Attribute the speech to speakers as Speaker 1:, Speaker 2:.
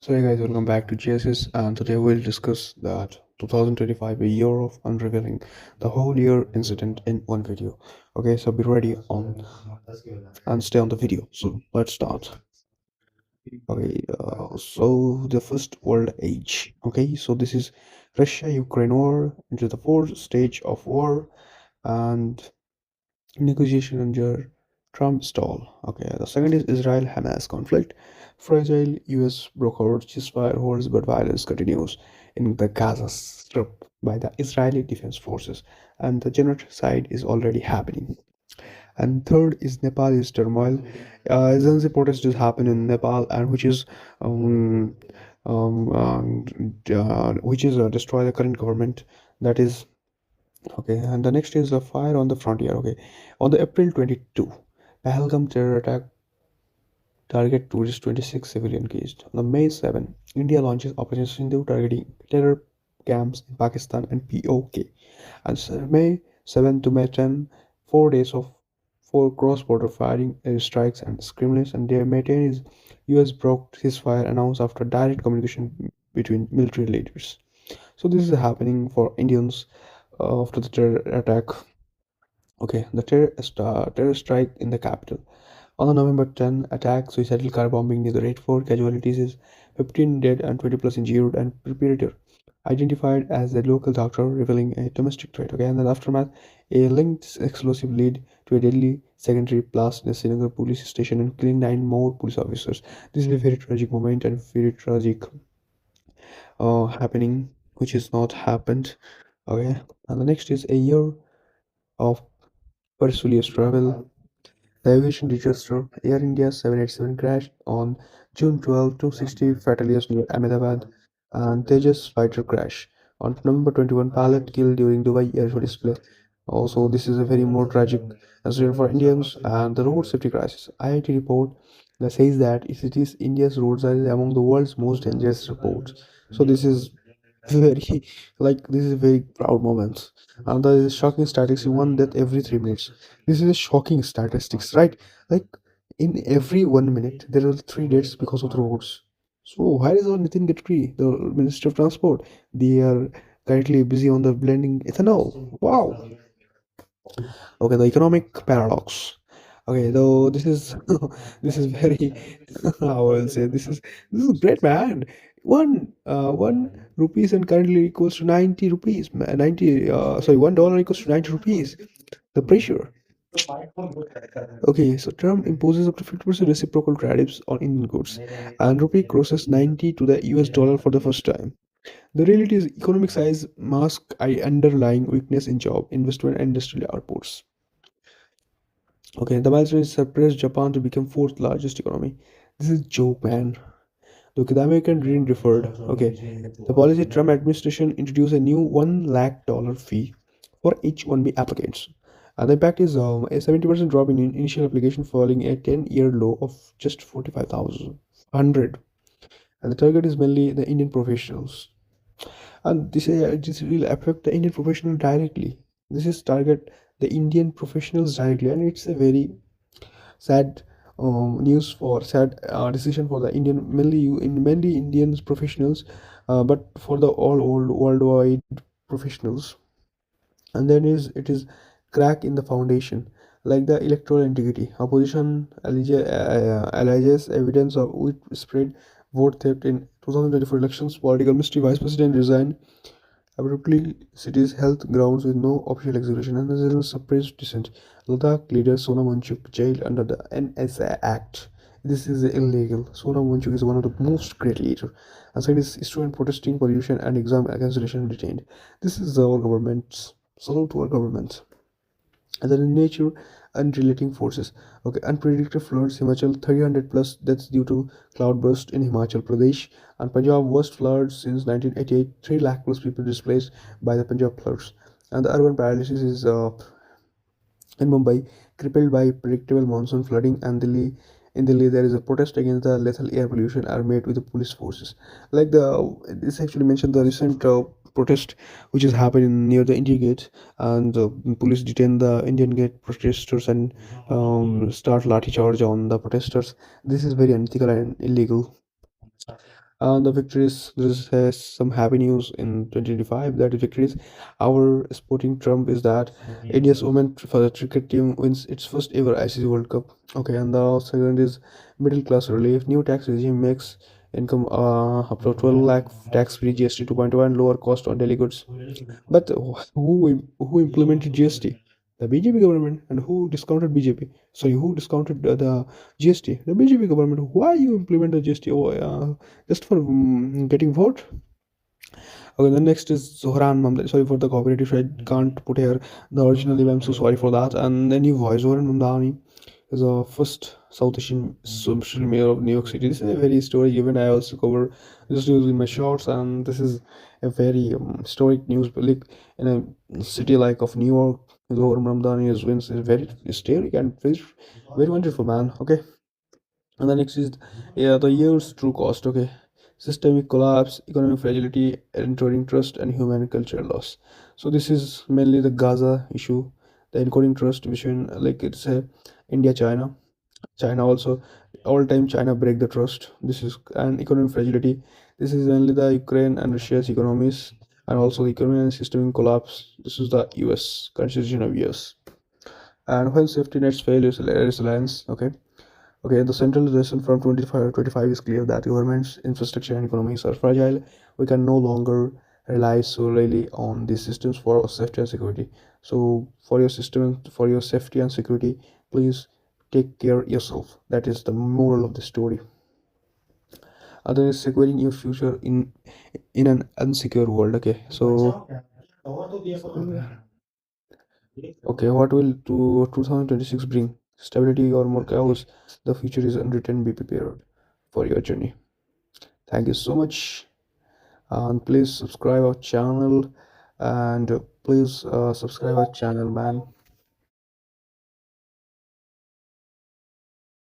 Speaker 1: So hey guys, welcome back to GSS, and today we'll discuss that 2025, a year of unrevealing the whole year incident in one video. Okay, so be ready on and stay on the video. So let's start. Okay, so the first world age. Okay, so this is Russia-Ukraine war into the fourth stage of war, and negotiation under Trump stall. Okay, the second is Israel-Hamas conflict. Fragile U.S. brokered ceasefire holds, but violence continues in the Gaza Strip by the Israeli Defense Forces, and the genocide is already happening. And third is Nepal is turmoil. Zanzi protests happen in Nepal, and um, which is destroy the current government. That is okay, and the next is a fire on the frontier. Okay, on the April 22, Pahalgam terror attack target tourist 26 civilian caged. On the May 7, India launches Operation Sindoor targeting terror camps in Pakistan and POK. And May 7 to May 10, 4 days of four cross-border firing, airstrikes, and skirmishes. And their May 10 is U.S. broke ceasefire announced after direct communication between military leaders. So this is happening for Indians after the terror attack. Okay, the terror strike in the capital. On the November 10 attack, suicidal car bombing near the Red Fort, casualties is 15 dead and 20 plus injured, and preparator identified as a local doctor, revealing a domestic threat. Okay, and then aftermath, a linked explosive lead to a deadly secondary blast in a Srinagar police station and killing 9 more police officers. This is a very tragic moment and very tragic happening, which is not happened. Okay, and the next is a year of pursuit travel. The aviation disaster, Air India 787 crashed on June 12, 260 fatalities near Ahmedabad, and Tejas fighter crash. On November 21, pilot killed during Dubai Air Show display. Also, this is a very more tragic incident for Indians and the road safety crisis. IIT report that says that it is India's roads are among the world's most dangerous reports. So this is very this is a very proud moment. And there is shocking statistics, one death every 3 minutes. This is a shocking statistics, right? Like in every 1 minute there are three deaths because of the roads. So where is our Nitin Gadkari, the Minister of Transport? They are currently busy on the blending ethanol. Wow. Okay, the economic paradox. Okay, though this is this is very I will say this is great, man. One rupees and currently equals to 90 rupees. 90 sorry, $1 equals to 90 rupees. The pressure. Okay, so Trump imposes up to 50% reciprocal tariffs on Indian goods, and rupee crosses 90 to the US dollar for the first time. The reality is economic size mask underlying weakness in job, investment, and industrial outputs. Okay, the milestone surprised Japan to become fourth largest economy. This is joke, man. Okay, the American dream deferred. Okay, the policy Trump administration introduced a new $1 lakh fee for H-1B applicants. And the impact is a 70% drop in initial application following a 10-year low of just 45,100. And the target is mainly the Indian professionals. And this will affect the Indian professional directly. This is target the Indian professionals directly, and it's a very sad news for sad decision for the Indian mainly Indians professionals, but for the all old worldwide professionals. And then is it is crack in the foundation, like the electoral integrity. Opposition alleges evidence of widespread vote theft in 2024 elections. Political mystery. Vice President resigned abruptly. Cities health grounds with no official execution, and there is suppressed dissent. Ladakh leader Sonam Wangchuk jailed under the NSA Act. This is illegal. Sonam Wangchuk is one of the most great leader. And second is student protesting pollution and exam cancellation detained. This is our government's salute to our government. And then in nature, unrelating forces. Okay, unpredictable floods, Himachal 300 plus deaths due to cloudburst in Himachal Pradesh, and Punjab worst floods since 1988, 3 lakh plus people displaced by the Punjab floods. And the urban paralysis is in Mumbai, crippled by predictable monsoon flooding, and Delhi, there is a protest against the lethal air pollution are made with the police forces. Like this actually mentioned the recent protest which is happening near the India Gate, and police detain the Indian Gate protesters and start lathi charge on the protesters. This is very unethical and illegal. The victories, there's some happy news in 2025, that the victories our sporting trump is that India's women for the cricket team wins its first ever ICC World Cup. Okay, and the second is middle class relief. New tax regime makes income up to 12 lakh tax free, GST 2.1, lower cost on daily goods. But who implemented GST? The BJP government. And who discounted BJP? Sorry, who discounted the GST? The BJP government. Why you implement the GST? Oh, just for getting vote? Okay, the next is Zohran Mamdani. Sorry for the copyright issue. I can't put here the original name. I'm so sorry for that. And then you voice Zohran Mamdani is the first South Asian social mayor of New York City. This is a very historic event. I also cover this news in my shorts, and this is a very historic news. Like in a city like of New York, Zohran Mamdani is wins is very historic and very, very wonderful, man. Okay, and the next is, yeah, the year's true cost. Okay, systemic collapse, economic fragility, enduring trust, and human and cultural loss. So this is mainly the Gaza issue, the encoding trust between, like it's a India China. China also, all time China break the trust. This is an economic fragility. This is only the Ukraine and Russia's economies, and also the economic and systemic collapse. This is the US constitution of US. And when safety nets fail, is resilience. Okay. Okay, the central lesson from 25 is clear that governments, infrastructure, and economies are fragile. We can no longer rely solely on these systems for our safety and security. So, for your system, for your safety and security, please take care yourself. That is the moral of the story. Other is securing your future in an unsecure world. Okay, so okay, what will 2026 bring? Stability or more chaos? The future is unwritten. Be prepared for your journey. Thank you so much, and please subscribe our channel, and please subscribe our channel, man.